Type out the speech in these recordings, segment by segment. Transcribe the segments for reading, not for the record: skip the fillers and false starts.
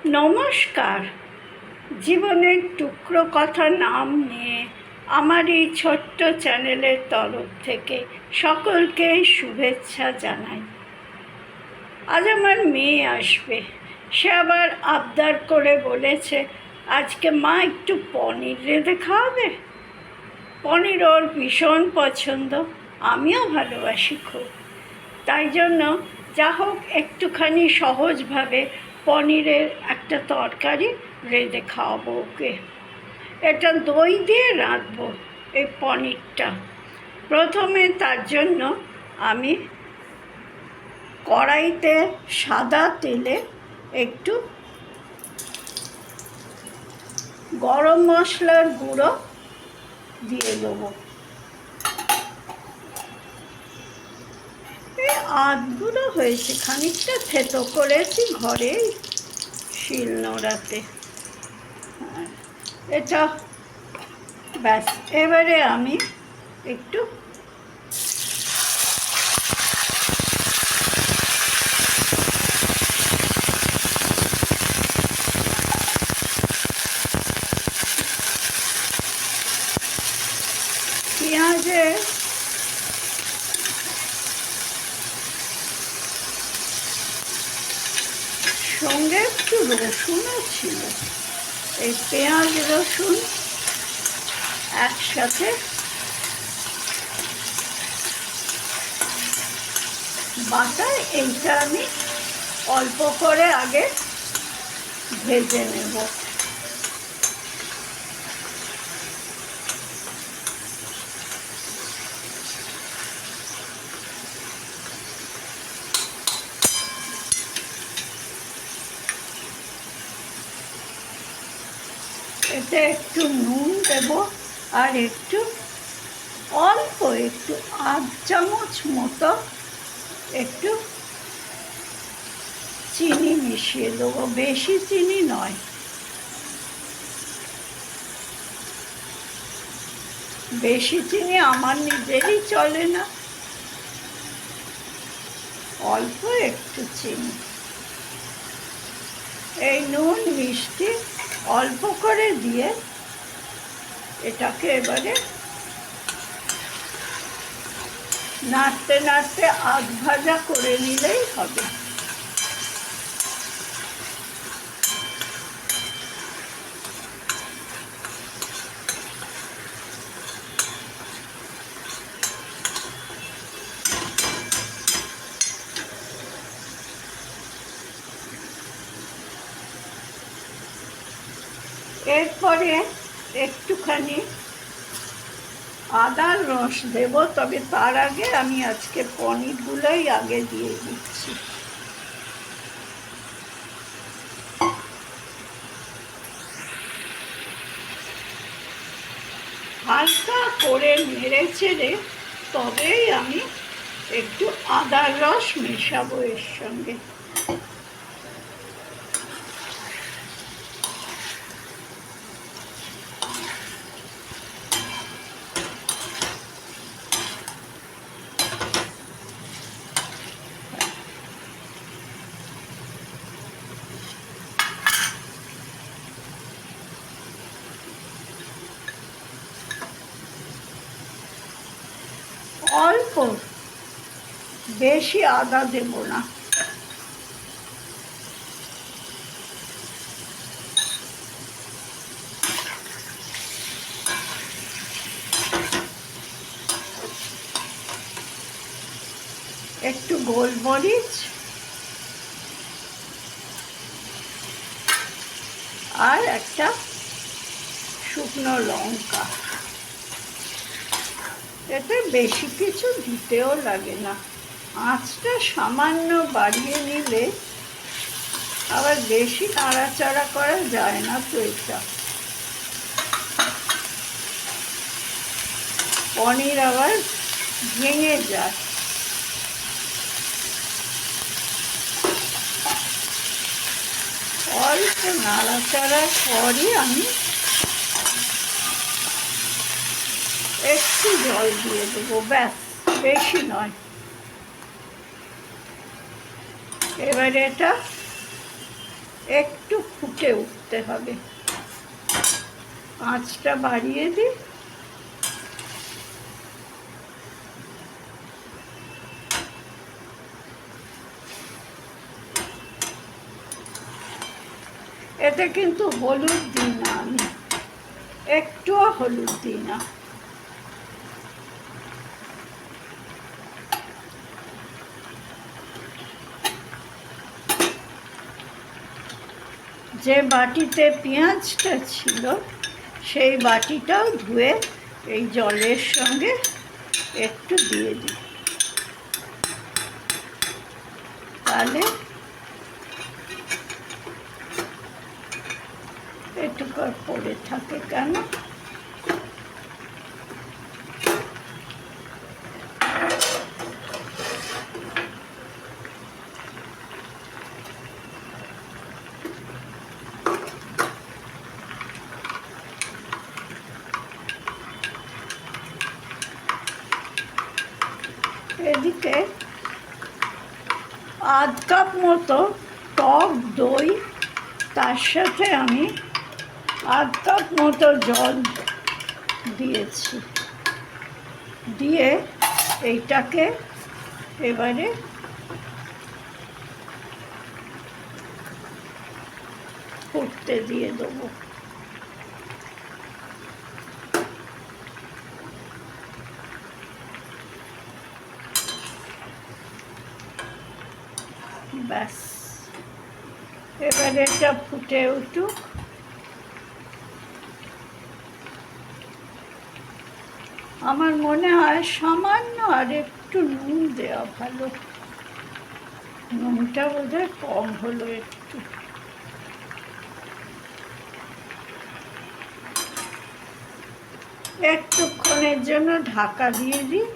নমস্কার। জীবনের টুকরো কথা নাম নিয়ে আমার এই ছোট্ট চ্যানেলের তরফ থেকে সকলকে শুভেচ্ছা জানাই। আজ আমার মেয়ে আসবে। সে আবার আবদার করে বলেছে আজকে মা একটু পনির রেঁধে খাওয়াবে। পনির ওর ভীষণ পছন্দ, আমিও ভালোবাসি খুব। তাই জন্য যা হোক একটুখানি সহজভাবে পনিরের একটা তরকারি রেঁধে খাওয়াবো ওকে। এটা দই দিয়ে রাঁধবো এই পনিরটা। প্রথমে তার জন্য আমি কড়াইতে সাদা তেলে একটু গরম মশলার গুঁড়ো দিয়ে দেবো। আধগুলো হয়েছে, খানিকটা থেতো করেছি ঘরে শিলনোড়াতে। এটা ব্যাস। এবারে আমি একটু পেঁয়াজের সঙ্গে একটু রসুনও ছিল। এই পেঁয়াজ রসুন একসাথে বাটায় এইটা আমি অল্প করে আগে ভেজে নেব। এতে একটু নুন দেব আর অল্প একটু আধ চামচ মতো একটু চিনি মিশিয়ে দেবো, বেশি চিনি নয়। বেশি চিনি আমার নিজেরই চলে না, অল্প একটু চিনি। এই নুন মিষ্টি অল্প করে দিয়ে এটাকে এবারে নাড়তে নাড়তে আধ ভাজা করে নিলেই হবে। এরপরে একটুখানি আদার রস দেব, তবে তার আগে আমি আজকে পনিরগুলোই আগে দিয়ে দিচ্ছি। হালকা করে নেড়ে ছেড়ে তবেই আমি একটু আদার রস মেশাবো এর সঙ্গে। অল্প, বেশি আদা দেব না। একটু গোলমরিচ আর একটা শুকনো লঙ্কা। এতে বেশি কিছু দিতেও লাগে না, আঁচটা সামান্য বাড়িয়ে নিলে আবার বেশি নাড়াচাড়া করা যায় না তো। এটা পনির আবার ভেঙে যায়। অল্প নাড়াচাড়ার পরই আমি একটু জল দিয়ে দেবো, ব্যাস, বেশি নয়। এবারে এটা একটু ফুটে উঠতে হবে। আঁচটা বাড়িয়ে দিই। এতে কিন্তু হলুদ দিই না আমি, একটুও হলুদ দিই না। যে বাটিতে পেঁয়াজটা ছিল সেই বাটিটাও ধুয়ে এই জলের সঙ্গে একটু দিয়ে দিই, তাহলে এটুকু আর পড়ে থাকে কেন। এদিকে আধ কাপ মতো টক দই, তার সাথে আমি আধ কাপ মতো জল দিয়েছি, দিয়ে এইটাকে এবারে ফুটতে দিয়ে দেবো। ব্যাস, এবারে এটা ফুটে উঠুক। আমার মনে হয় সামান্য আর একটু নুন দেওয়া ভালো, নুনটা বোধহয় কম হলো একটু। একটুক্ষণের জন্য ঢাকা দিয়ে দিই।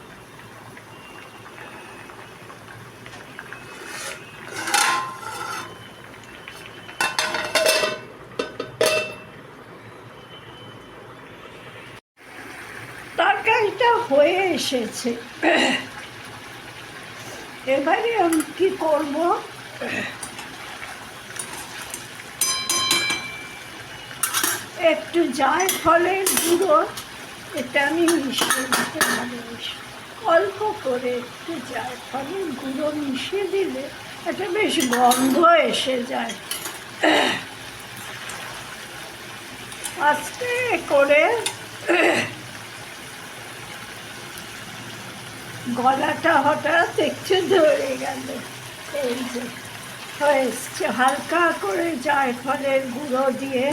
তরকারিটা হয়ে এসেছে, এবারে আমি কি করব, একটু জায়ফলের গুঁড়ো এটা আমি মিশিয়ে দিতে ভালোবাসি। অল্প করে একটু জায়ফলের গুঁড়ো মিশিয়ে দিলে একটা বেশ গন্ধ এসে যায়। আস্তে করে গলাটা হঠাৎ একটু ধরে গেল, এই যে হয়েছে। হালকা করে জায়ফলের গুঁড়ো দিয়ে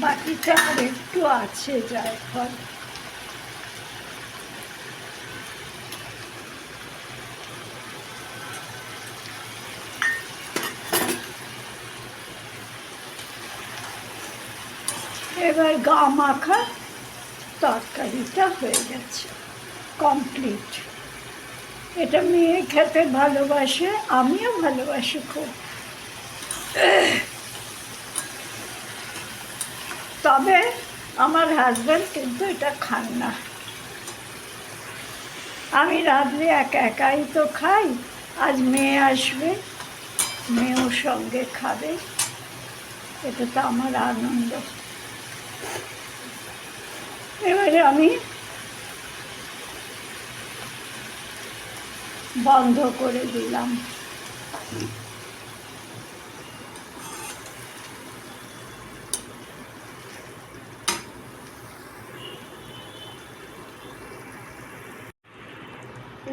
বাটিতে আর একটু আছে জায়ফল, এবার গা মাখা তরকারিটা হয়ে গেছে, কমপ্লিট। এটা মেয়ে খেতে ভালোবাসে, আমিও ভালোবাসি খুব। তবে আমার হাজব্যান্ড কিন্তু এটা খান না। আমি রাত্রে একা একাই তো খাই, আজ মেয়ে আসবে, মেয়েও সঙ্গে খাবে, এটা তো আমার আনন্দ। এবারে আমি বন্ধ করে দিলাম।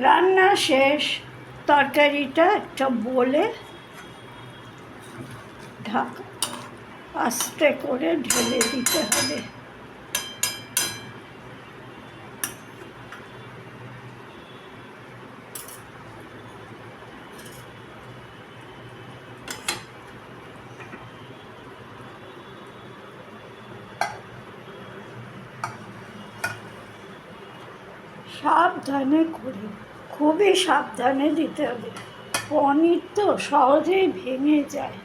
রান্না শেষ, তরকারিটা একটা বলে ঢাকা আস্তে করে ঢেলে দিতে হবে। সাবধানে করে, খুবই সাবধানে দিতে হবে, পনির তো সহজেই ভেঙে যায়।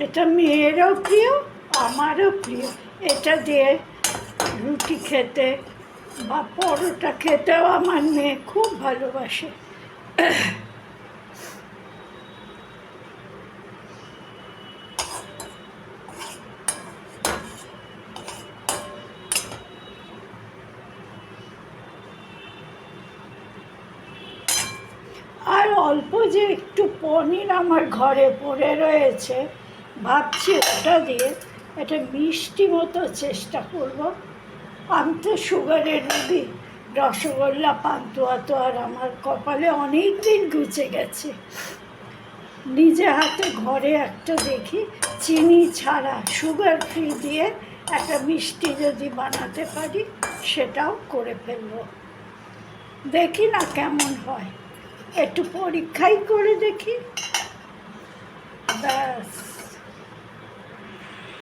এটা মেয়েরও প্রিয়, আমারও প্রিয়। এটা দিয়ে রুটি খেতে বা পরোটা খেতেও আমার মেয়ে খুব ভালোবাসে। আর অল্প যে একটু পনির আমার ঘরে পড়ে রয়েছে, ভাবছি ওটা দিয়ে একটা মিষ্টি মতো চেষ্টা করব। আমি তো সুগারের রুগী, রসগোল্লা পান্তুয়া তো আর আমার কপালে অনেক দিন ঘুচে গেছে। নিজে হাতে ঘরে একটা দেখি চিনি ছাড়া সুগার ফ্রি দিয়ে একটা মিষ্টি যদি বানাতে পারি, সেটাও করে ফেলবো। দেখি না কেমন হয়, একটু পরীক্ষাই করে দেখি। ব্যাস।